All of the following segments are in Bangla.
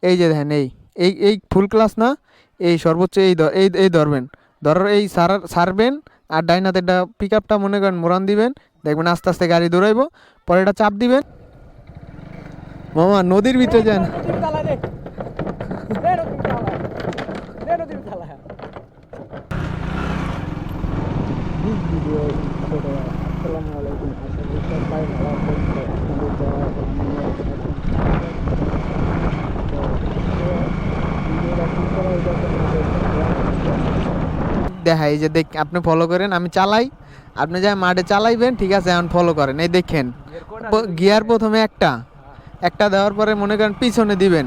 এই যে দেখেন, এই এই এই ফুল ক্লাস না, এই সর্বোচ্চ এই ধরবেন, ধরার এই সারবেন, আর ডাইনাতেরটা পিক আপটা মনে করেন মোড়ান দিবেন, দেখবেন আস্তে আস্তে গাড়ি দৌড়াইবো, পরে এটা চাপ দিবেন। মামা নদীর ভিতরে যান। দেখা এই যে দেখ, আপনি ফলো করেন, আমি চালাই, আপনি যা মাঠে চালাইবেন, ঠিক আছে? এখন ফলো করেন, এই দেখেন গিয়ার প্রথমে একটা দেওয়ার পরে মনে করেন পিছনে দিবেন,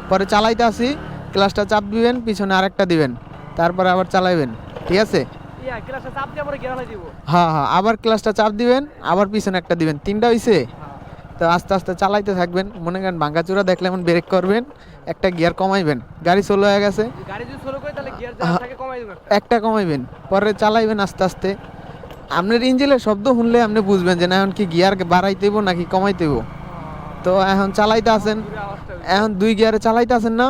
পরে চালাইতে আসি, ক্লাসটা চাপ দিবেন, পিছনে আরেকটা দিবেন, তারপরে আবার চালাইবেন, ঠিক আছে? হ্যাঁ হ্যাঁ, আবার ক্লাসটা চাপ দিবেন, আবার পিছনে একটা দিবেন, তিনটা হইছে। তো আস্তে আস্তে চালাইতে থাকবেন, মনে করেন ভাঙ্গাচুরা দেখলে এমন ব্রেক করবেন, একটা গিয়ার কমাইবেন, গাড়ি স্লো হয়ে গেছে, একটা কমাইবেন, পরে চালাইবেন আস্তে আস্তে। আপনার ইঞ্জিনের শব্দ শুনলে আপনি বুঝবেন যে না এখন কি গিয়ার বাড়াইতেইব নাকি কমাইতেইব। তো এখন চালাইতে আছেন, এখন 2 গিয়ারে চালাইতে আছেন না,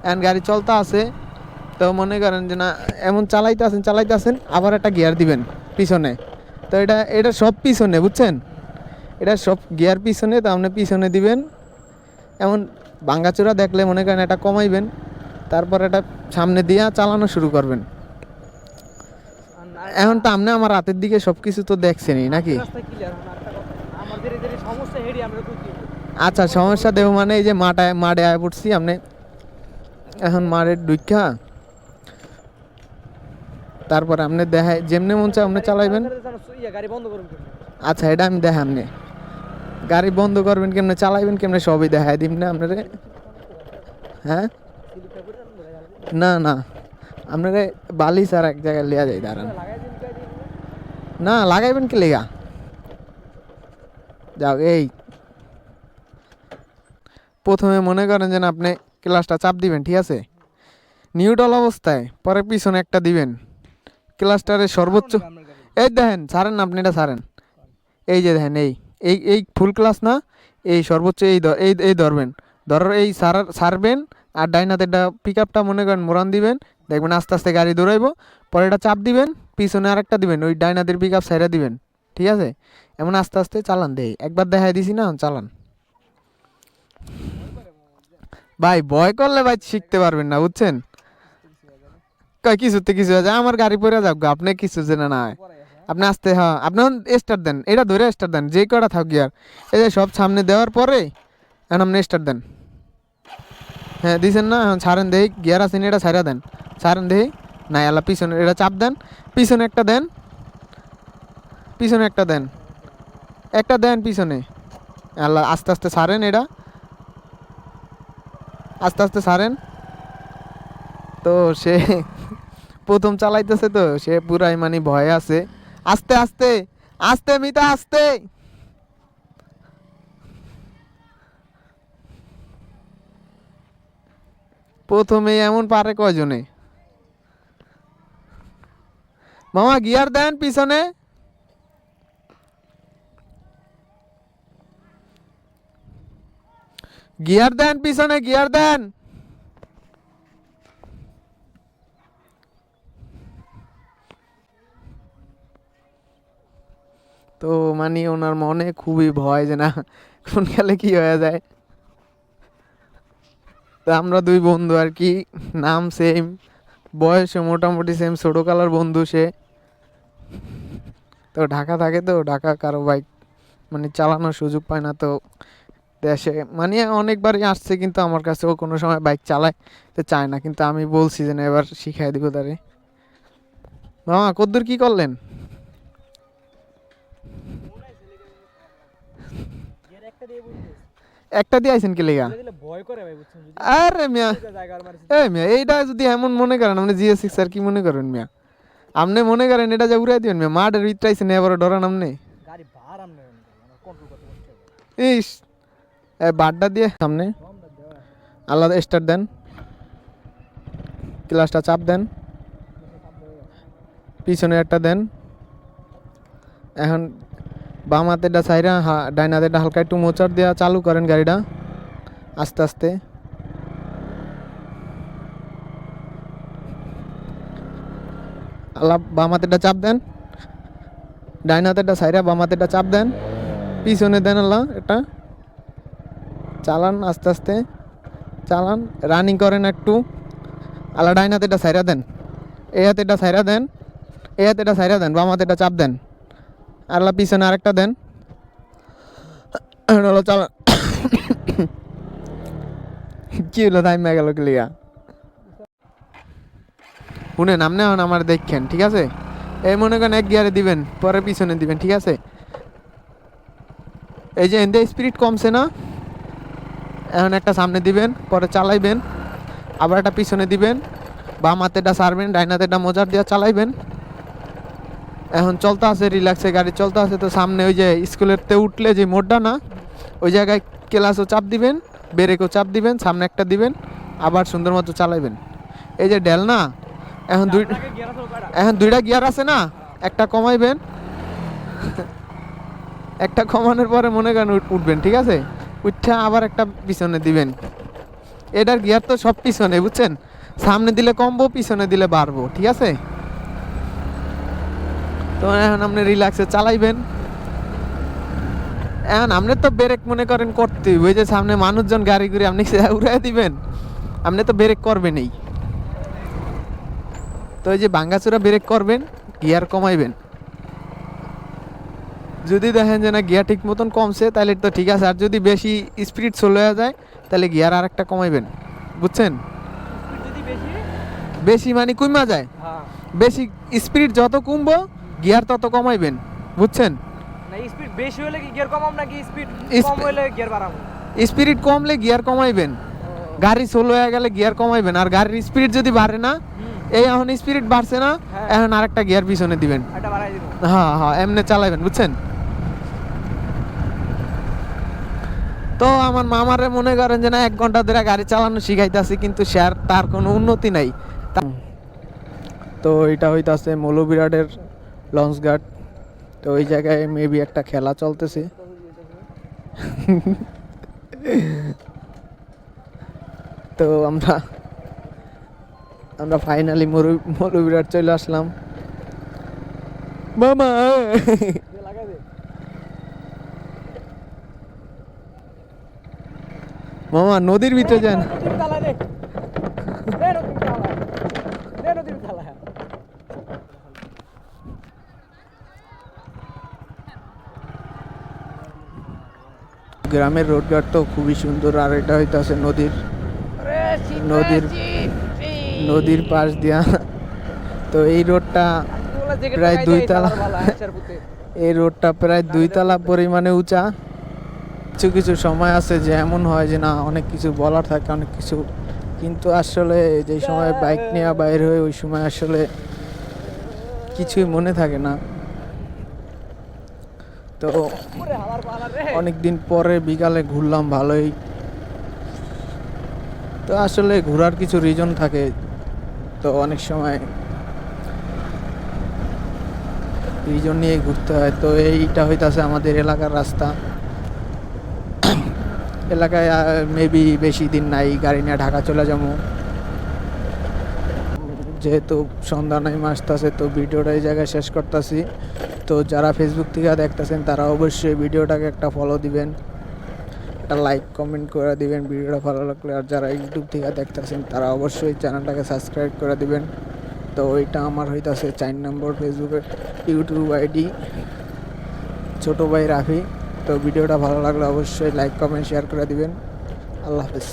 এখন গাড়ি চলতে আছে। তো মনে করেন যে না এমন চালাইতে আছেন, আবার একটা গিয়ার দিবেন পিছনে। তো এটা সব পিছনে, বুঝছেন? এটা সব গিয়ার পিছনে, তো আপনি পিছনে দিবেন। এমন ভাঙ্গাচোরা দেখলে মনে করেন এটা কমাইবেন, তারপর এটা সামনে দিয়ে চালানো শুরু করবেন। এখন তো আপনি আমার রাতের দিকে সব কিছু তো দেখছেনই নাকি? আচ্ছা, সমস্যা দেব মানে এই যে মাঠে আয় পড়ছি, আপনি এখন মাঠের ঢুইকা, তারপর আপনি দেখায় যেমনি মন চায় আপনি চালাইবেন। আচ্ছা, এটা আমি দেখাই, আপনি গাড়ি বন্ধ করবেন কেমনে, চালাইবেন কেমনে, সবই দেখায় দিন না আপনারে। হ্যাঁ, না না, আপনারে বালি আর এক জায়গায় লিয়া যায়, দাঁড়ান। না লাগাইবেন কি লেগা, যাও। এই প্রথমে মনে করেন যে আপনি ক্লাসটা চাপ দিবেন, ঠিক আছে? নিউট্রাল অবস্থায়, পরে পিছনে একটা দিবেন, ক্লাসটারে সর্বোচ্চ। এই দেখেন, ছাড়েন না, আপনি এটা ছাড়েন। এই যে দেখেন, এই এই এই ফুল ক্লাস না, এই সর্বোচ্চ এই ধরবেন, ধরার এই সারবেন, আর ডাইনাতেরটা পিক আপটা মনে করেন মোড়ান দিবেন, দেখবেন আস্তে আস্তে গাড়ি দৌড়াইবো, পরে এটা চাপ দিবেন, পিছনে আরেকটা দিবেন, ওই ডাইনাতের পিক আপ সাইডে দিবেন, ঠিক আছে? এমন আস্তে আস্তে চালান, দেই একবার দেখাই দিছি না, চালান। ভাই ভয় করলে ভাই শিখতে পারবেন না, বুঝছেন? কিছুতে কিছু আছে, আমার গাড়ি পরে যাক, আপনি কিছু জেনে না, আপনি আসতে। হ্যাঁ, আপনি স্টার্ট দেন, এটা ধরে স্টার্ট দেন, যে কটা থাক গিয়ার, এই যে সব সামনে দেওয়ার পরে এখন আপনি স্টার্ট দেন। হ্যাঁ দিছেন না, এখন ছাড়েন দেই, গিয়ার আছেন, এটা ছাড়া দেন, ছাড়েন দেই, না এলা পিছনে এটা চাপ দেন, পিছনে একটা দেন, একটা দেন পিছনে, আল্লাহ আস্তে আস্তে ছাড়েন, এটা আস্তে আস্তে ছাড়েন। তো সে প্রথম চালাইতেছে, তো সে পুরাই মানে ভয়ে আছে। আস্তে আস্তে আস্তে মিতা আস্তে। প্রথমে এমন পারে কয়জনে? মামা গিয়ার দেন পিছনে, গিয়ার দেন পিছনে, গিয়ার দেন। তো মানে ওনার মনে খুবই ভয় যে না কোন খেলে কি হয়ে যায়। তো আমরা 2 বন্ধু আর কি, নাম সেম, বয়সে মোটামুটি সেম, ছোটো কালার বন্ধু সে। তো ঢাকা থাকে, তো ঢাকা কারো বাইক মানে চালানোর সুযোগ পায় না, তো দেশে মানে অনেকবারই আসছে, কিন্তু আমার কাছেও কোনো সময় বাইক চালাতে চায় না, কিন্তু আমি বলছি যে না এবার শিখাই দিব তারে। মামা কদ্দুর কি করলেন? একটা দিয়ে আইছেন কি লেগা? আরে মিয়া, এই মিয়া এইটা যদি এমন মনে করেন, আপনি GS6 আর কি মনে করেন মিয়া? আপনি মনে করেন এটা যা উড়াই দিবেন মিয়া, মাঠের ভিতরে আইছেন এবার ডরান আপনি। ইস, বাড্ডা দিয়ে সামনে আলাদা স্টার্ট দেন, ক্লাসটা চাপ দেন, পিছনে একটা দেন। এখন বাম হাতেরটা সাইরা, ডাইন হাতেরটা হালকা একটু মোচার দেওয়া চালু করেন গাড়িটা আস্তে আস্তে। আল্লাহ বাম হাতেরটা চাপ দেন, ডাইন হাতেরটা সাইরা বাম হাতেরটা চাপ দেন, পিছনে দেন আল্লাহ এটা, চালান আস্তে আস্তে চালান, রানিং করেন একটু। আল্লাহ ডাইন হাতেরটা সাইরা দেন, এই হাতেরটা সাইরা দেন, এই হাতেরটা সাইরা দেন, বাম হাতেরটা চাপ দেন, আল্লাহ পিছনে আরেকটা দেন, হলো চালান। কি হলো টাইম গেল ক্লিয়া। শুনেন আপনি এখন আমার দেখছেন, ঠিক আছে? এই মনে করেন এক গিয়ারে দিবেন, পরে পিছনে দিবেন, ঠিক আছে? এই যে এনতে স্পিরিট কমছে না, এখন একটা সামনে দিবেন, পরে চালাইবেন, আবার একটা পিছনে দিবেন, বাম হাতেটা সারবেন, ডাইন হাতেটা মোজার দিয়ে চালাইবেন। এখন চলতে আছে রিল্যাক্সে, গাড়ি চলতে আছে, তো সামনে ওই যে স্কুলেরতে উঠলে যে মোড়টা না, ওই জায়গায় ক্লাসও চাপ দিবেন, ব্রেকও চাপ দিবেন, সামনে একটা দিবেন, আবার সুন্দর মতো চালাইবেন। এই যে ডেল না, এখন দুইটা গিয়ার আছে না, একটা কমাইবেন, একটা কমানোর পরে মনে করেন উঠবেন, ঠিক আছে? উঠে আবার একটা পিছনে দিবেন। এটার গিয়ার তো সব পিছনে, বুঝছেন? সামনে দিলে কমবো, পিছনে দিলে বাড়বো, ঠিক আছে? তো এখন আপনি রিল্যাক্সে চালাইবেন। এখন আপনি তো ব্রেক মনে করেন করতে, ওই যে সামনে মানুষজন গাড়ি ঘুরে আপনি উড়াই দিবেন, আপনি তো ব্রেক করবেনই। তো ওই যে ভাঙ্গাচুরা ব্রেক করবেন, গিয়ার কমাইবেন। যদি দেখেন যে না গিয়ার ঠিক মতন কমছে, তাহলে তো ঠিক আছে। আর যদি বেশি স্পিড চলে যায়, তাহলে গিয়ার আর একটা কমাইবেন, বুঝছেন? বেশি মানে কমা যায়, বেশি স্পিড যত কমবো গিয়ার তত কমাইবেন, বুঝছেন? স্পিড বেশি হলে কি গিয়ার কমাম নাকি স্পিড কম হলে গিয়ার বাড়াবো? স্পিড কমলে গিয়ার কমাইবেন, গাড়ি স্লো হয়ে গেলে গিয়ার কমাইবেন। আর গাড়ির স্পিড যদি বাড়ে না, এই এখন স্পিড বাড়ছে না, এখন আরেকটা গিয়ার পিছনে দিবেন, এটা বাড়াই দিব। হ্যাঁ হ্যাঁ, এমনি চালাবেন, বুঝছেন? তো আমার মামারে মনে করেন যে না 1 ঘন্টা ধরে গাড়ি চালানো শিখাইতেছি, কিন্তু তার কোনো উন্নতি নাই। তো এটা হইতাছে মৌলভীরাটের লঞ্চ ঘাট। তো ওই জায়গায় মেবি একটা খেলা চলতেছে। তো আমরা ফাইনালি মৌলভীরাট চলে আসলাম। মামা মামা নদীর ভিতরে যান। গ্রামের রোডঘাট তো খুবই সুন্দর। আর এটা হইতাছে নদীর পাশ দিয়া। তো এই রোডটা প্রায় 2 তলা, এই রোডটা প্রায় 2 তলা পরিমাণে উঁচা। কিছু কিছু সময় আছে যে এমন হয় যে না অনেক কিছু বলার থাকে, অনেক কিছু, কিন্তু আসলে যে সময় বাইক নিয়ে বাইর হয়ে ওই সময় আসলে কিছুই মনে থাকে না। তো অনেক দিন পরে বিকালে ঘুরলাম ভালোই। তো আসলে ঘোরার কিছু রিজন থাকে, তো অনেক সময় রিজন নিয়ে ঘুরতে হয়। তো এইটা হইতাছে আমাদের এলাকার রাস্তা। এলাকায় মেবি বেশি দিন নাই, গাড়ি নিয়ে ঢাকা চলে যাবো। যেহেতু সন্ধ্যা নাই আসতেছে, তো ভিডিওটা এই জায়গায় শেষ করতেছি। তো যারা ফেসবুক থেকে দেখতেছেন তারা অবশ্যই ভিডিওটাকে একটা ফলো দিবেন, একটা লাইক কমেন্ট করে দিবেন ভিডিওটা ভালো লাগলে। আর যারা ইউটিউব থেকে দেখতেছেন তারা অবশ্যই চ্যানেলটাকে সাবস্ক্রাইব করে দিবেন। তো ওইটা আমার হইতাছে 4 নম্বর ফেসবুকের ইউটিউব আইডি, ছোটো ভাই রাফি। তো ভিডিওটা ভালো লাগলে অবশ্যই লাইক কমেন্ট শেয়ার করে দিবেন। আল্লাহ হাফেজ।